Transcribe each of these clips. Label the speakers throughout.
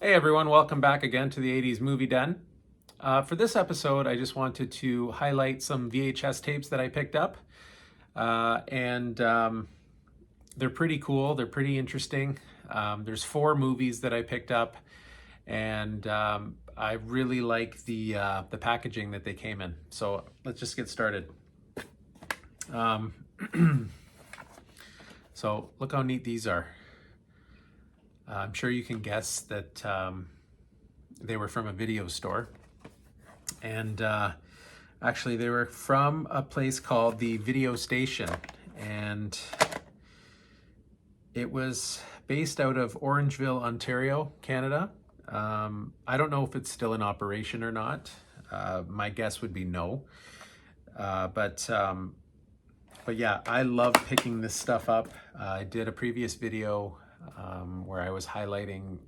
Speaker 1: Hey everyone, welcome back again to the 80s Movie Den. For this episode, I just wanted to highlight some VHS tapes that I picked up. And they're pretty cool, they're pretty interesting. There's 4 movies that I picked up, and I really like the packaging that they came in. So let's just get started. Um, so look how neat these are. I'm sure you can guess that they were from a video store. And actually, they were from a place called the Video Station. And it was based out of Orangeville, Ontario, Canada. I don't know if it's still in operation or not. My guess would be no. But yeah, I love picking this stuff up. I did a previous video where I was highlighting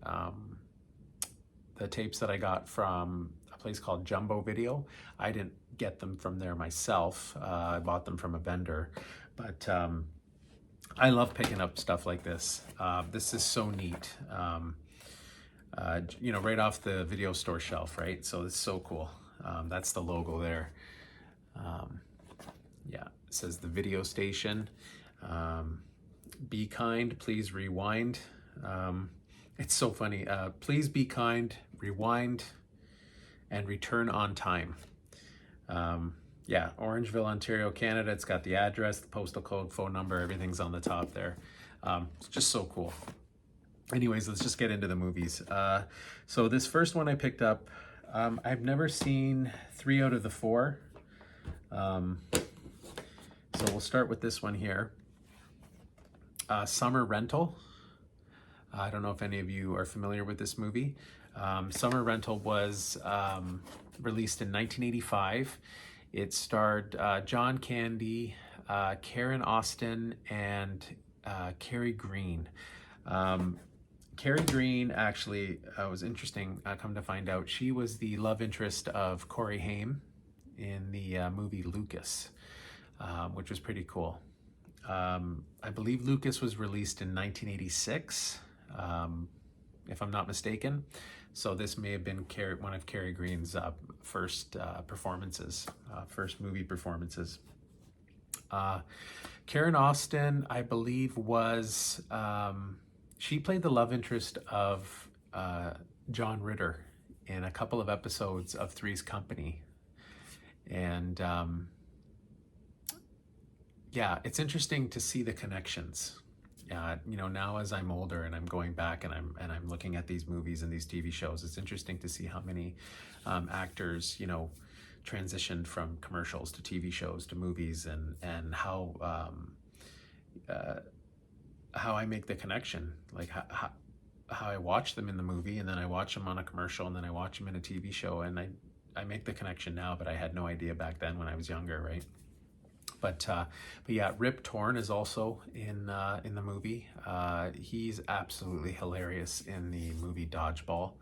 Speaker 1: the tapes that I got from a place called Jumbo Video. I didn't get them from there myself. I bought them from a vendor, but I love picking up stuff like this. This is so neat. You know, right off the video store shelf, right? So it's so cool. That's the logo there. Yeah, it says the Video Station. Be kind, please rewind. It's so funny. Please be kind, rewind, and return on time. Yeah, Orangeville, Ontario, Canada. It's got the address, the postal code, phone number, everything's on the top there. It's just so cool. Anyways, let's just get into the movies. So this first one I picked up, I've never seen 3 out of the 4. So we'll start with this one here. Summer Rental. I don't know if any of you are familiar with this movie. Summer Rental was released in 1985. It starred John Candy, Karen Austin, and Carrie Green. Carrie Green actually was interesting, come to find out. She was the love interest of Corey Haim in the movie Lucas, which was pretty cool. I believe Lucas was released in 1986, if I'm not mistaken. So this may have been one of Carrie Green's first performances, first movie performances. Karen Austin, I believe, was, she played the love interest of John Ritter in a couple of episodes of Three's Company. And yeah, it's interesting to see the connections. You know, now as I'm older and I'm going back and I'm looking at these movies and these TV shows, it's interesting to see how many actors, you know, transitioned from commercials to TV shows to movies, and how I make the connection, like how I watch them in the movie, and then I watch them on a commercial, and then I watch them in a TV show, and I make the connection now, but I had no idea back then when I was younger, right? But yeah, Rip Torn is also in the movie. He's absolutely hilarious in the movie Dodgeball.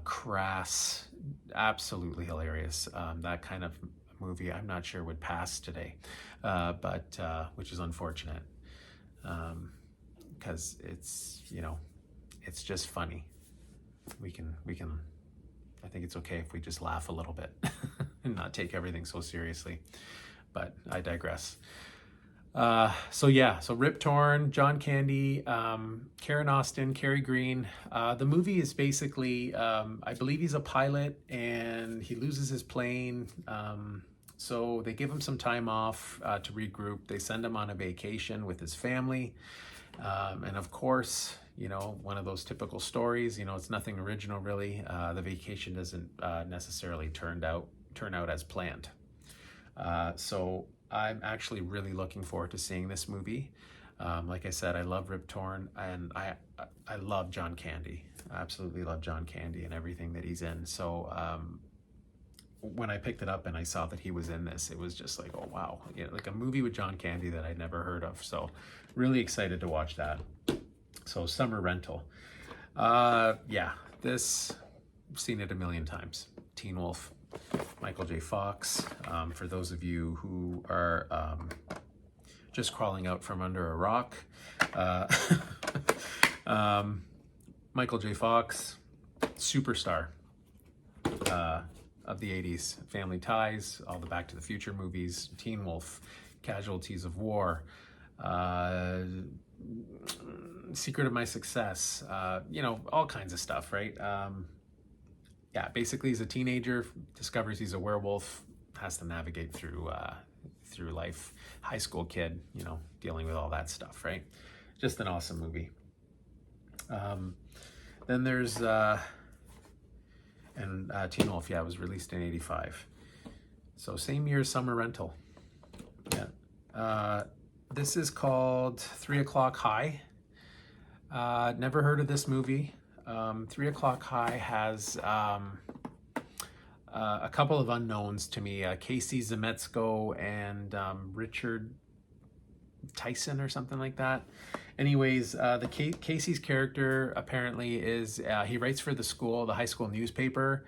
Speaker 1: Crass, absolutely hilarious. That kind of movie I'm not sure would pass today, but which is unfortunate, because it's, you know, it's just funny. We can. I think it's okay if we just laugh a little bit and not take everything so seriously. But I digress. So yeah, so Rip Torn, John Candy, Karen Austin, Carrie Green. The movie is basically, I believe he's a pilot and he loses his plane. So they give him some time off to regroup. They send him on a vacation with his family. And of course, you know, one of those typical stories, you know, it's nothing original really. The vacation doesn't necessarily turn out as planned. So I'm actually really looking forward to seeing this movie. Like I said, I love Rip Torn, and I love John Candy. I absolutely love John Candy and everything that he's in. So when I picked it up and I saw that he was in this, it was just like, oh wow, you know, like a movie with John Candy that I'd never heard of. So really excited to watch that. So Summer Rental. Yeah, this, I've seen it a million times. Teen Wolf. Michael J. Fox. For those of you who are just crawling out from under a rock, Michael J. Fox, superstar of the 80s. Family Ties, all the Back to the Future movies, Teen Wolf, Casualties of War, Secret of My Success, you know, all kinds of stuff, right? Yeah, basically he's a teenager, discovers he's a werewolf, has to navigate through life. High school kid, you know, dealing with all that stuff, right? Just an awesome movie. Then there's Teen Wolf, yeah, was released in '85. So same year as Summer Rental. Yeah. This is called 3 O'Clock High. Never heard of this movie. 3 O'Clock High has a couple of unknowns to me. Casey Zemetzko and Richard Tyson or something like that. Anyways, Casey's character apparently is, he writes for the school, the high school newspaper.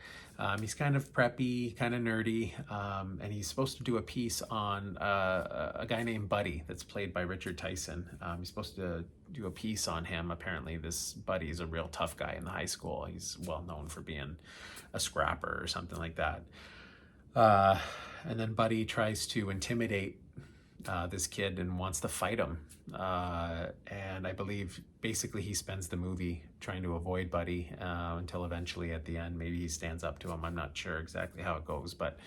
Speaker 1: He's kind of preppy, kind of nerdy, and he's supposed to do a piece on a guy named Buddy that's played by Richard Tyson. He's supposed to do a piece on him. Apparently this Buddy is a real tough guy in the high school. He's well known for being a scrapper or something like that. And then Buddy tries to intimidate this kid and wants to fight him. And I believe basically he spends the movie trying to avoid Buddy until eventually at the end, maybe he stands up to him. I'm not sure exactly how it goes, but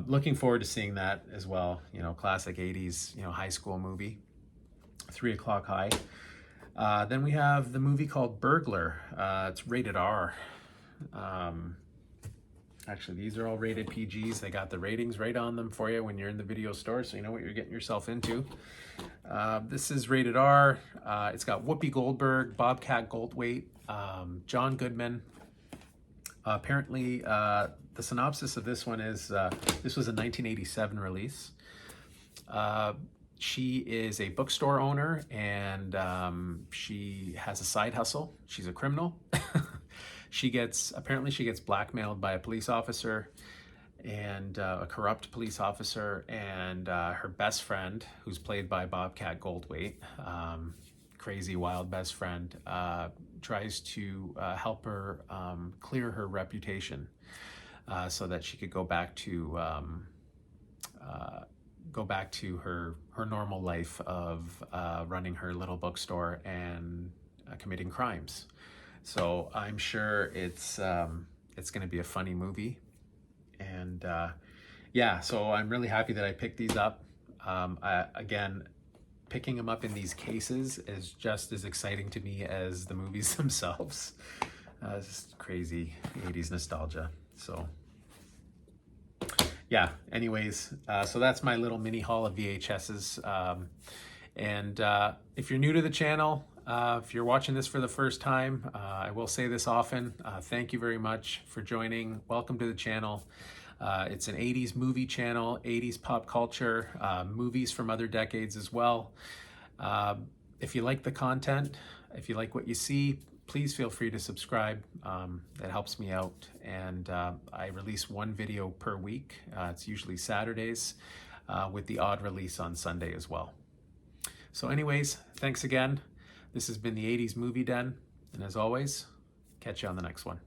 Speaker 1: looking forward to seeing that as well. You know, classic 80s, you know, high school movie, 3 O'Clock High. Then we have the movie called Burglar. It's rated R. Actually, these are all rated PGs. They got the ratings right on them for you when you're in the video store, so you know what you're getting yourself into. This is rated R. It's got Whoopi Goldberg, Bobcat Goldthwait, John Goodman. Apparently, the synopsis of this one is, this was a 1987 release. She is a bookstore owner, and she has a side hustle. She's a criminal. Apparently she gets blackmailed by a police officer, and a corrupt police officer, and her best friend, who's played by Bobcat Goldthwait, crazy wild best friend, tries to help her clear her reputation, so that she could go back to her normal life of running her little bookstore and committing crimes. So I'm sure it's going to be a funny movie, and yeah, so I'm really happy that I picked these up. Again, picking them up in these cases is just as exciting to me as the movies themselves. It's just crazy 80s nostalgia. So yeah, anyways, so that's my little mini haul of VHSs. And if you're new to the channel, if you're watching this for the first time, I will say this often, thank you very much for joining. Welcome to the channel. It's an 80s movie channel, 80s pop culture, movies from other decades as well. If you like the content, if you like what you see, please feel free to subscribe. That helps me out. And I release one video per week. It's usually Saturdays, with the odd release on Sunday as well. So anyways, thanks again. This has been the 80s Movie Den, and as always, catch you on the next one.